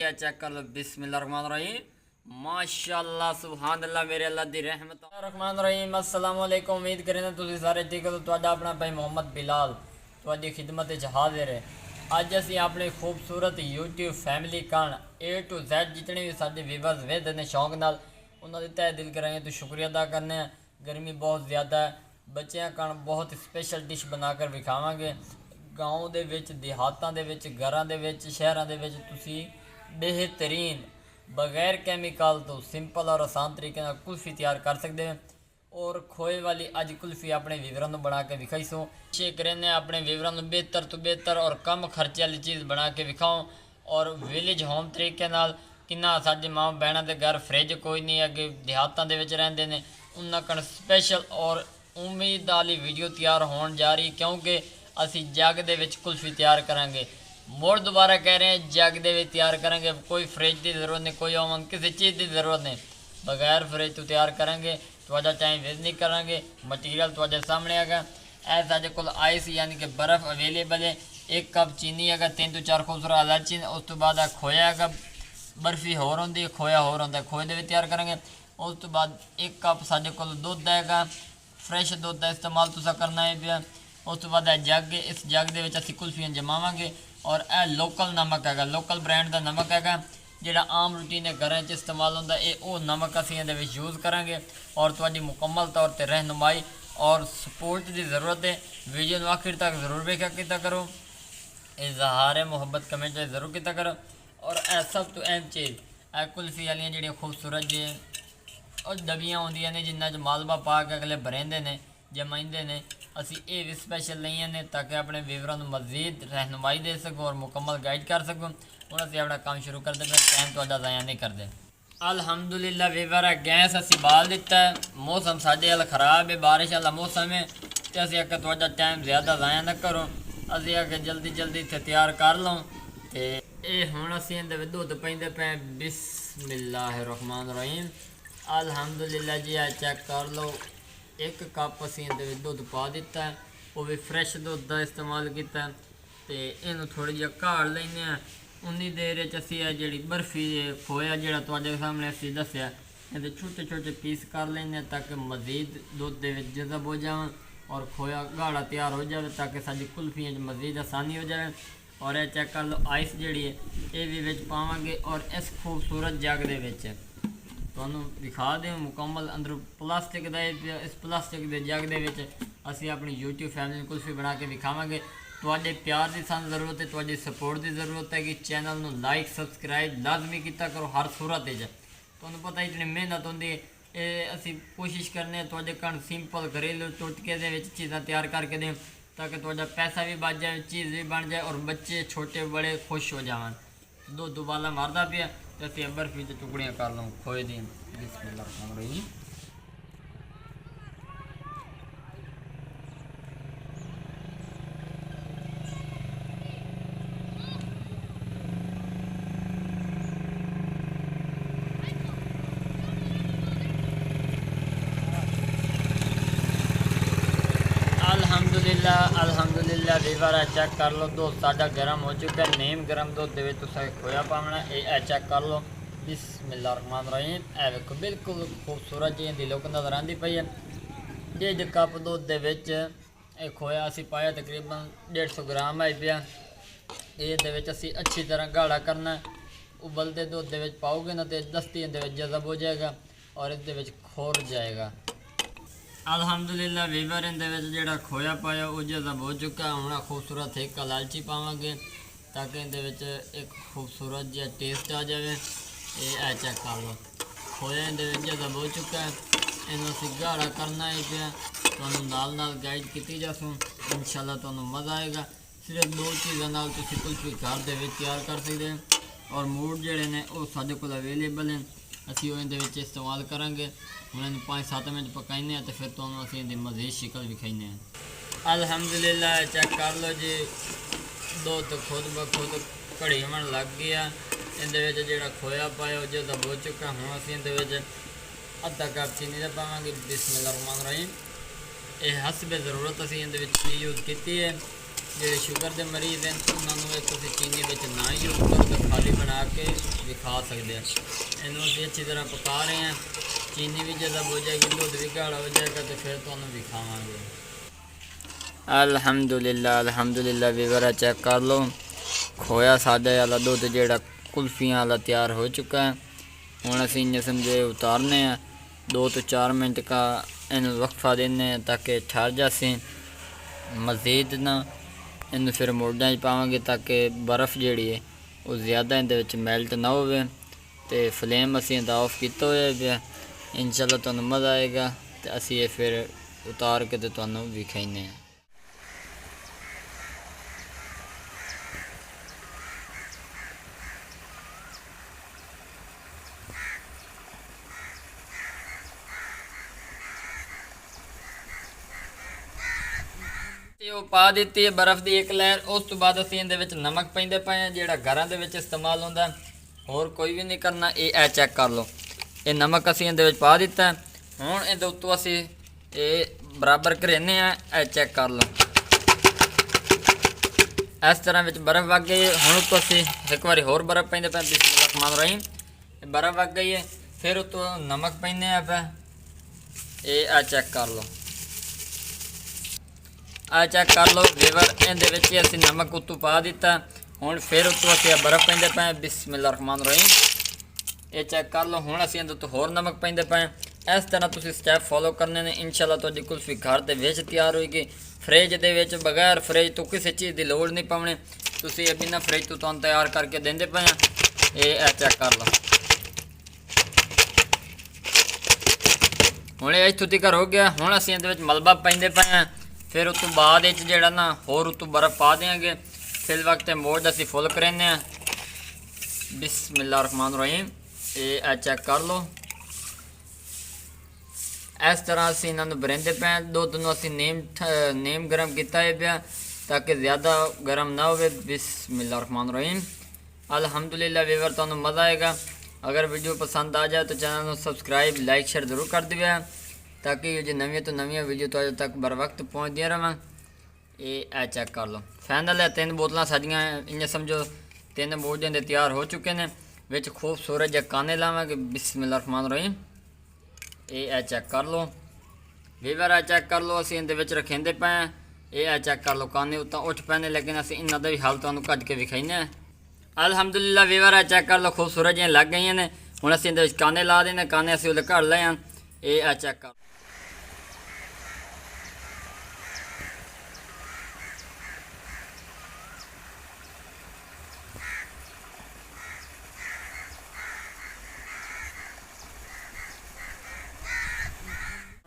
Check कर लो बिस्मिल्लाहिर्रहमानिर्रहीम माशाअल्लाह सुभान अल्लाह मेरे अल्लाह दी रहमत रहमान रहीम अस्सलाम वालेकुम उम्मीद करें तुसीं सारे ठीक हो। तो अपना भाई मोहम्मद बिलाल तुहाडी खिदमत च हाजिर है। अज असीं अपनी खूबसूरत यूट्यूब फैमिली कान A to Z जितने भी साडे व्यूअर्स वेखदे ने शौक नाल उन्हां दे तहे दिल करांगे तो शुक्रिया अदा करने। गर्मी बहुत ज़्यादा है, बच्चों कान बहुत स्पेशल डिश बनाकर विखावांगे। गाँव दे विच देहातां दे विच घरां दे विच शहरां दे विच तुसीं बेहतरीन बगैर कैमिकल तो सिंपल और आसान तरीके नाल कुल्फ़ी तैयार कर सकते हैं। और खोए वाली अज कुल्फ़ी अपने व्यूअरां नूं बना के विखाई सो कोशिश करें अपने व्यूअरां नूं बेहतर तो बेहतर और कम खर्चे वाली चीज़ बना के विखाओ। और विलेज होम तरीके नाल किन्ना साडे माँ भैणां दे घर फ्रिज कोई नहीं अगे देहातां दे विच रहिंदे ने उन्हां कण स्पैशल और उम्मीद वाली वीडियो तैयार होण जा रही क्योंकि असी जग दे विच कुल्फ़ी तैयार करांगे। मोड़ दोबारा कह रहे हैं जग दे विच तैयार करेंगे, कोई फ्रिज की जरूरत नहीं, कोई ओवन किसी चीज़ की जरूरत नहीं, बगैर फ्रिज तो तैयार करेंगे। थोड़ा टाइम वेस्ट नहीं करेंगे, मटीरियल थोड़े सामने आएगा। ऐ साडे कोल आइस यानी कि बर्फ़ अवेलेबल है। 1 कप चीनी है, 3 तो 4 खूबसूरत इलायची, उस तो बाद खोया है, बर्फी होर होंदी खोया होर होंदा, खोए दे विच तैयार करेंगे। उस तो बाद 1 कप साडे कोल दुध है, फ्रैश दुध का इस्तेमाल तुसां करना है पिया। उस तो बाद जग, इस जग दे विच असीं कुल्फियां जमावांगे। और यह लोकल नमक है, लोकल ब्रांड का नमक है जिहड़ा आम रूटीन घर च इस्तेमाल होंदा है। वो नमक असीं इहदे विच यूज़ करांगे। और तुहाडी मुकम्मल तौर पर रहनुमाई और सपोर्ट की ज़रूरत है। वीडियो नूं आखिर तक जरूर वेखा कीता करो, इजहार मुहब्बत कमेंट जरूर किया करो। और यह सब तो अहम चीज़ यह कुल्फी वाली जी खूबसूरत जी और डबियाँ होंदियां ने जिन्हां च मालवा पा के अगले भरेंदे ने जमाइंदे ने। असी ये भी स्पैशल लईआं ने ताकि अपने व्यूअरां नूं मज़ीद रहनुमाई दे सको और मुकम्मल गाइड कर सको। हुण असीं अपना काम शुरू करते पे, टाइम तुहाडा ज़ाया नहीं करते। अल्हम्दुलिल्लाह व्यूअर गैस असी बाल दिता है। मौसम साडे अल खराब है, बारिश वाला मौसम है तो असीं आखे तुहाडा टाइम ज़्यादा ज़ाया ना करो, असीं आखे जल्दी जल्दी इत्थे तैयार कर लो। तो ये हुण असीं इहदे विच दुध पाइंदे पे बिस्मिल्लाहिर्रहमानिर्रहीम। अल्हम्दुलिल्लाह जी आ चेक कर लो, 1 कप असीं इहदे विच दुध पा दिता है, वो भी फ्रैश दुध का इस्तेमाल किया। तो इनू थोड़ी जी घाड़ लैने उन्नी देर असी जी बर्फी खोया जोड़ा तुहाडे सामने असीं दस्सिया ये छोटे छोटे पीस कर लें ताकि मज़ीद दुध दे विच जज़ब हो जाए और खोया गाढ़ा तैयार हो जाए ताकि साडी कुल्फियां मज़ीद आसानी हो जाए। और यह चेक कर लो आइस जी है ये भी विच पावांगे। और इस खूबसूरत जग दे विच तुहानूं दिखा दें मुकम्मल अंदर प्लास्टिक का इस प्लास्टिक के जग दे विच असीं अपनी यूट्यूब फैमिली कुल्फी बना के विखावांगे। तुहाडे प्यार की सानूं ज़रूरत है, तुहाडी सपोर्ट की ज़रूरत है कि चैनल नूं लाइक सबसक्राइब लाजमी किया करो हर सूरत च। तुहानूं पता इतनी मेहनत होंदी है, असीं कोशिश करने तुहाडे घर सिंपल घरेलू टोटके दे विच चीज़ां तैयार करके दें ताकि तुहाडा पैसा भी बच जाए, चीज़ भी बन जाए और बच्चे छोटे बड़े खुश हो जावन। दुध उबाला मारदा पिया तो असीं बर्फी ते टुकड़ियां कर लूँ खोए दी। बिस्मिल्लाहिर्रहमानिर्रहीम। अल्हम्दुलिल्लाह वीवर चेक कर लो दूध साडा गर्म हो चुका है। नीम गर्म दूध दे तुसा खोया पावना ये चेक कर लो। बिस्मिल्लाहिर्रहमानिर्रहीम। ए वेखो बिल्कुल खूबसूरत जी दी लुक नज़र आती पई है। 1.5 कप दूध दे विच खोया असी पाया तकरीबन 150 ग्राम आई पिया। ये असी अच्छी तरह गाढ़ा करना, उबलते दूध दे विच पाओगे ना तो दस्ती इहदे विच जज़ब हो जाएगा और इहदे विच खोर जाएगा। अल्हम्दुलिल्लाह वीवर इहदे विच जिहड़ा खोया पाया वो जज़ब हो चुका। हुण खूबसूरत एक इलायची पावांगे ताकि इहदे विच एक खूबसूरत जिहा टेस्ट आ जाए। ये चेक कर लो खोया इहदे विच जज़ब हो चुका है। इन्हूं असीं गाढ़ा करना है पिया, तुहानूं नाल नाल गाइड कीती जासूं, इंशाअल्लाह तुहानूं मज़ा आएगा। सिर्फ 2 चीज़ां नाल तुसीं कुल्फी घर दे विच तैयार कर सकदे हैं और मूड जिहड़े ने वो साडे कोल अवेलेबल हैं, असीं इहदे विच इस्तेमाल करांगे। हुण इन्हूं 5-7 मिनट पकाइने तो फिर तुहानूं असीं इहदी मज़ीद शिकल विखाइने। अल्हम्दुलिल्लाह चेक कर लो जी दुध खुद ब खुद घड़ी होण लग गया। इहदे विच जिहड़ा खोया पाया वो जज़ब हो चुका। हुण असीं इहदे विच आधा कप चीनी का पावांगे। बिस्मिल्लाहिर्रहमानिर्रहीम। ये हसबे ज़रूरत असीं इहदे विच यूज़ कीती है। ਜਿਹੜੇ ਸ਼ੂਗਰ ਦੇ ਮਰੀਜ਼ ਹਨ ਉਹਨਾਂ ਨੂੰ ਇਹ ਤੁਸੀਂ ਚੀਨੀ ਵਿੱਚ ਨਾ ਯੂਜ਼ ਕਰੋ ਤਾਂ ਖਾਲੀ ਬਣਾ ਕੇ ਵੀ ਖਾ ਸਕਦੇ ਆ। ਇਹਨੂੰ ਅਸੀਂ ਅੱਛੀ ਤਰ੍ਹਾਂ ਪਕਾ ਰਹੇ ਹਾਂ। ਚੀਨੀ ਵੀ ਜਦੋਂ ਹੋ ਜਾਏਗੀ, ਦੁੱਧ ਵੀ ਗਾੜਾ ਹੋ ਜਾਏਗਾ ਤੇ ਫਿਰ ਤੁਹਾਨੂੰ ਵੀ ਖਾਵਾਂਗੇ। ਅਲਹਮਦੁਲਿल्लाह ਵੀਵਰਾ ਚੈੱਕ ਕਰ ਲਓ, ਖੋਇਆ ਸਾਡੇ ਵਾਲਾ ਦੁੱਧ ਜਿਹੜਾ ਕੁਲਫੀਆਂ ਵਾਲਾ ਤਿਆਰ ਹੋ ਚੁੱਕਾ ਹੈ। ਹੁਣ ਅਸੀਂ ਇੰਨੇ ਸਮਝੇ ਉਤਾਰਨੇ हैं। 2 ਤੋਂ 4 मिनट का इन्हें वक्फा देने ताकि ठहर जासे मज़ीद ना। इन्हें फिर मोड़ियां पावांगे ताकि बर्फ़ जिहड़ी है वो ज़्यादा इहदे मैल्ट ना होवे। ते फ्लेम असीं इहदा ऑफ कीता होया पिया। इंशाअल्लाह तुहानूं मज़ा आएगा ते असीं ये फिर उतार के ते तुहानूं विखाइने हैं। ਤੇ ਉਹ ਪਾ ਦਿੱਤੀ ਹੈ ਬਰਫ਼ ਦੀ ਇੱਕ ਲਹਿਰ। ਉਸ ਤੋਂ ਬਾਅਦ ਅਸੀਂ ਇਹਦੇ ਵਿੱਚ ਨਮਕ ਪੈਂਦੇ ਪਏ ਹਾਂ, ਜਿਹੜਾ ਘਰਾਂ ਦੇ ਵਿੱਚ ਇਸਤੇਮਾਲ ਹੁੰਦਾ, ਹੋਰ ਕੋਈ ਵੀ ਨਹੀਂ ਕਰਨਾ। ਇਹ ਚੈੱਕ ਕਰ ਲਓ, ਇਹ ਨਮਕ ਅਸੀਂ ਇਹਦੇ ਵਿੱਚ ਪਾ ਦਿੱਤਾ। ਹੁਣ ਇਹਦੇ ਉੱਤੋਂ ਅਸੀਂ ਇਹ ਬਰਾਬਰ ਕਰਾਉਂਦੇ ਹਾਂ। ਇਹ ਚੈੱਕ ਕਰ ਲਓ, ਇਸ ਤਰ੍ਹਾਂ ਵਿੱਚ ਬਰਫ਼ ਵਗ ਗਈ ਹੈ। ਹੁਣ ਉੱਤੋਂ ਅਸੀਂ ਇੱਕ ਵਾਰੀ ਹੋਰ ਬਰਫ਼ ਪੈਂਦੇ ਪਏ। ਬਿਸਮਿल्लाह-र-रहमान-र-रहीम। ਇਹ ਬਰਫ਼ ਵਗ ਗਈ ਹੈ। ਫਿਰ ਉੱਤੋਂ ਨਮਕ ਪੈਂਦੇ ਆ ਪਏ। ਇਹ ਚੈੱਕ ਕਰ ਲਓ, चेक कर लो वीवर। ये असी नमक उत्तों पा दिता। हुण फिर उत्तों असी बर्फ़ पेंदे पे। बिस्मिल्लाह-र-रहमान-र-रहीम। ये चेक कर लो। हुण असी इहदे उत्तों होर नमक पेंदे पे। इस तरह तुसीं स्टैप फॉलो करने ने। इंशाअल्लाह तुहाडी कुल्फी घर दे विच तैयार होएगी। फ्रिज दे विच बगैर फ्रिज तो किसी चीज़ की लोड़ नहीं पवनी। तुसीं बिना फ्रिज तो तुहानूं तैयार करके देंदे पे। ये चेक कर लो। हुण इत्थों तक हो गया। हुण असी इहदे विच मलबा पेंदे पे। फिर उस तो बाद जोड़ा ना होर उतों बर्फ़ पा देंगे। फिर वक्त मोड़ असी फुल करें। बिस्मिल्लाह-र-रहमान-र-रहीम। ये चेक कर लो, इस तरह असी इन्होंने बरेंदे पे। दुध नूं असी नीम गर्म किया है पिया ताकि ज़्यादा गर्म ना हो। बिस्मिल्लाह-र-रहमान-र-रहीम। अल्हम्दुलिल्लाह वीवर, तुहानूं मज़ा आएगा। अगर वीडियो पसंद आ जाए तो चैनल को सबसक्राइब लाइक शेयर जरूर कर दिया ताकि जो नवी तो नवी वीडियो तो तक बर वक्त पहुँचदियाँ रहें। ये चेक कर लो। फाइनल है 3 बोतल साड़ियाँ इन्हें समझो 3 बोतलें दे तैयार हो चुके हैं। विच खूबसूरत जहा काने लावांगे। बिस्मिल्लाह-र-रहमान-र-रहीम। ये चेक कर लो वीवर। चेक कर लो, असीं इहदे विच रखेंदे पे। ये चेक कर लो, काने उत्तों उठ पैने लेकिन असीं इन्हां दा भी हाल तुहानूं कढ के विखाइने। अल्हम्दुलिल्लाह वीवर चेक कर लो, खूबसूरत जिहियां लग गई ने। हुण असीं इहदे विच काने ला देने। काने असीं उहदे घड़ लए हैं। ये चेक कर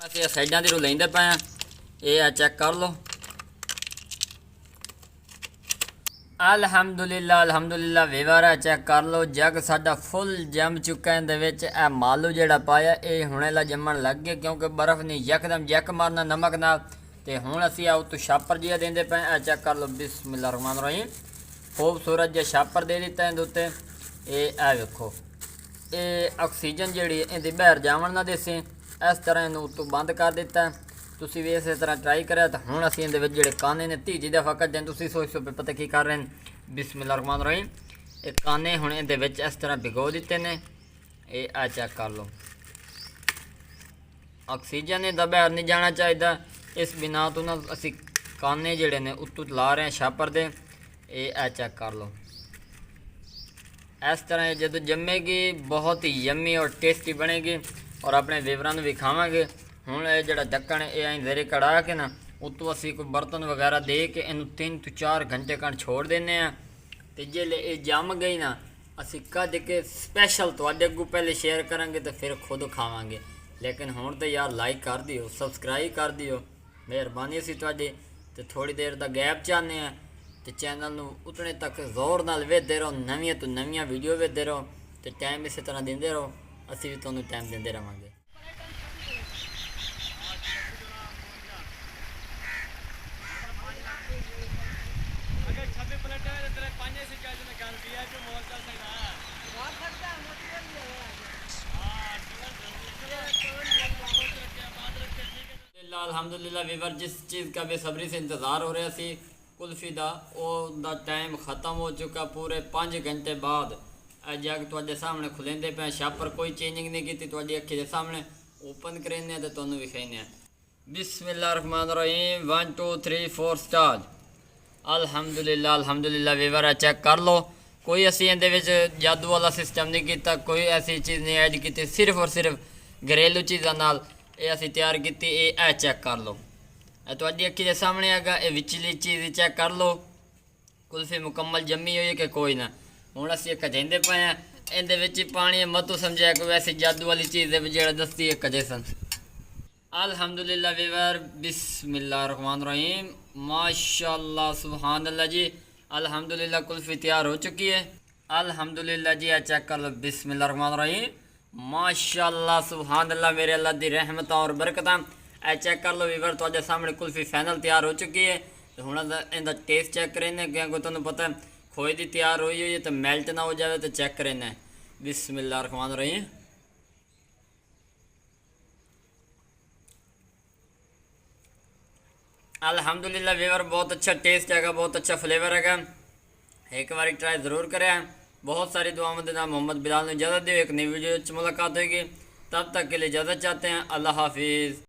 असीं साइडां दी रुलाइंदे पे। ये चेक कर लो। अल्हम्दुलिल्लाह वीवर चेक कर लो, जग साडा फुल जम चुका है। इहदे मालू जिहड़ा पाया ये हुणे ला जमण लग गया क्योंकि बर्फ़ नहीं यकदम जक मारना नमक नाल। ते हुण असीं उत्तों छापर जिहा देंदे पे। चेक कर लो। बिस्मिल्लाह-र-रहमान-र-रहीम। खूबसूरत जिहा छापर दे दिता इहदे उत्ते। ये वेखो, ये ऑक्सीजन जिहड़ी इहदी बाहर जावण ना देसी। इस तरह इन्हूं उत्तों बंद कर दिता। तुसीं भी इस तरह ट्राई करें। तो हुण असीं इहदे विच जिहड़े काने ने तीजी दफ़ा कड्ढे ने। तुसीं सोचो पे पता की कर रहे हैं। बिस्मिल्लाह-र-रहमान-र-रहीम। ये काने हुण इहदे विच इस तरह भिगो दिते ने। ये चेक कर लो, ऑक्सीजन इहदा बाहर नहीं जाना चाहिए। इस बिना तो ना असीं काने जिहड़े ने उत्तों ला रहे हैं छापर दे। ये चेक कर लो, इस तरह जब जमेगी बहुत ही यम्मी और टेस्टी बनेगी और अपने वीवरां नूं भी खावांगे। हुण ये जिहड़ा ढक्कन है ये ज़रे कढ़ा के ना उत्तों असी कोई बर्तन वगैरह दे के इनू 3 तो 4 घंटे कण छोड़ देने। तो जिसले ये जम गई ना असी कद के स्पैशल तुहाडे अगों पहले शेयर करांगे तो फिर खुद खावांगे। लेकिन हुण तो यार लाइक कर दिओ, सबसक्राइब कर दिओ, मेहरबानी असी तुहाडी। तो थोड़ी देर का गैप चाहते हैं तो चैनल नूं उतने तक जोर नाल वेखदे रहो, नवीं तो नवीं वीडियो वेखदे रहो। तो टाइम इस तरह देंदे रहो, असी भी तुहानूं टाइम देंदे रहांगे। अल्हम्दुलिल्लाह वीवर, जिस चीज़ का बेसब्री से इंतज़ार हो रहा सी ਕੁਲਫੀ ਦਾ ਉਹਦਾ ਟਾਈਮ ਖਤਮ ਹੋ ਚੁੱਕਾ। ਪੂਰੇ 5 ਘੰਟੇ ਬਾਅਦ ਇਹ ਜੱਗ ਤੁਹਾਡੇ ਸਾਹਮਣੇ ਖੁੱਲ੍ਹਦੇ ਪਏ। ਸ਼ਾਪਰ ਕੋਈ ਚੇਂਜਿੰਗ ਨਹੀਂ ਕੀਤੀ, ਤੁਹਾਡੀ ਅੱਖੀ ਦੇ ਸਾਹਮਣੇ ਓਪਨ ਕਰਨੇ ਤੇ ਤੁਹਾਨੂੰ ਵਿਖਾਉਂਦੇ ਆ। ਬਿਸਮਿल्लाह रहमान रहीम 1 2 3 4 ਸਟਾਰਟ। ਅਲਹਮਦੁਲਿल्लाह ਵੀਵਰ ਚੈੱਕ ਕਰ ਲਓ। ਕੋਈ ਅਸੀਂ ਇਹਦੇ ਵਿੱਚ ਜਾਦੂ ਵਾਲਾ ਸਿਸਟਮ ਨਹੀਂ ਕੀਤਾ, ਕੋਈ ਐਸੀ ਚੀਜ਼ ਨਹੀਂ ਐਡ ਕੀਤੀ, ਸਿਰਫ ਔਰ ਸਿਰਫ ਘਰੇਲੂ ਚੀਜ਼ਾਂ ਨਾਲ ਇਹ ਅਸੀਂ ਤਿਆਰ ਕੀਤੀ। ਇਹ ਚੈੱਕ ਕਰ ਲਓ, ਇਹ ਤੁਹਾਡੀ ਅੱਖੀ ਦੇ ਸਾਹਮਣੇ ਹੈਗਾ। ਇਹ ਵਿਚਲੀ ਚੀਜ਼ ਚੈੱਕ ਕਰ ਲਓ, ਕੁਲਫੀ ਮੁਕੰਮਲ ਜੰਮੀ ਹੋਈ ਹੈ ਕਿ ਕੋਈ ਨਾ। ਹੁਣ ਅਸੀਂ ਇਹ ਕਜੈਂਦੇ ਪਏ ਹਾਂ, ਇਹਦੇ ਵਿੱਚ ਹੀ ਪਾਣੀ ਹੈ। ਮਤੂ ਸਮਝਿਆ ਕਿ ਵੈਸੇ ਜਾਦੂ ਵਾਲੀ ਚੀਜ਼ ਦੇ ਵਿੱਚ ਜਿਹੜਾ ਦਸਤੀ ਹੈ ਕਜੇ ਸਨ। अल्हम्दुलिल्लाह वीवर बिस्मिल्लाहिर्रहमानिर्रहीम माशाल्लाह सुभान अल्लाह जी। अल्हम्दुलिल्लाह कुल्फ़ी तैयार हो चुकी है। अल्हम्दुलिल्लाह जी चेक कर लो। बिस्मिल्लाहिर्रहमानिर्रहीम माशाल्लाह सुभान अल्लाह मेरे अल्लाह दी रहमत और बरकत। चेक कर लो वीवर तुहाडे सामने कुल्फ़ी फाइनल तैयार हो चुकी है। तो हुण इहदा टेस्ट चेक करें क्योंकि तुहानूं पता है खोए दी तैयार हुई है तो मेल्ट ना हो जाए। तो चेक करें बिस्मिल्लाहिर्रहमानिर्रहीम। अल्हम्दुलिल्लाह वीवर बहुत अच्छा टेस्ट है, बहुत अच्छा फ्लेवर है। एक बार ट्राई ज़रूर करें। बहुत सारी दुआओं के नाम मोहम्मद बिलाल ने इजाज़त दी। एक नई वीडियो मुलाकात होगी, तब तक के लिए इजाज़त चाहते हैं। अल्लाह हाफिज़।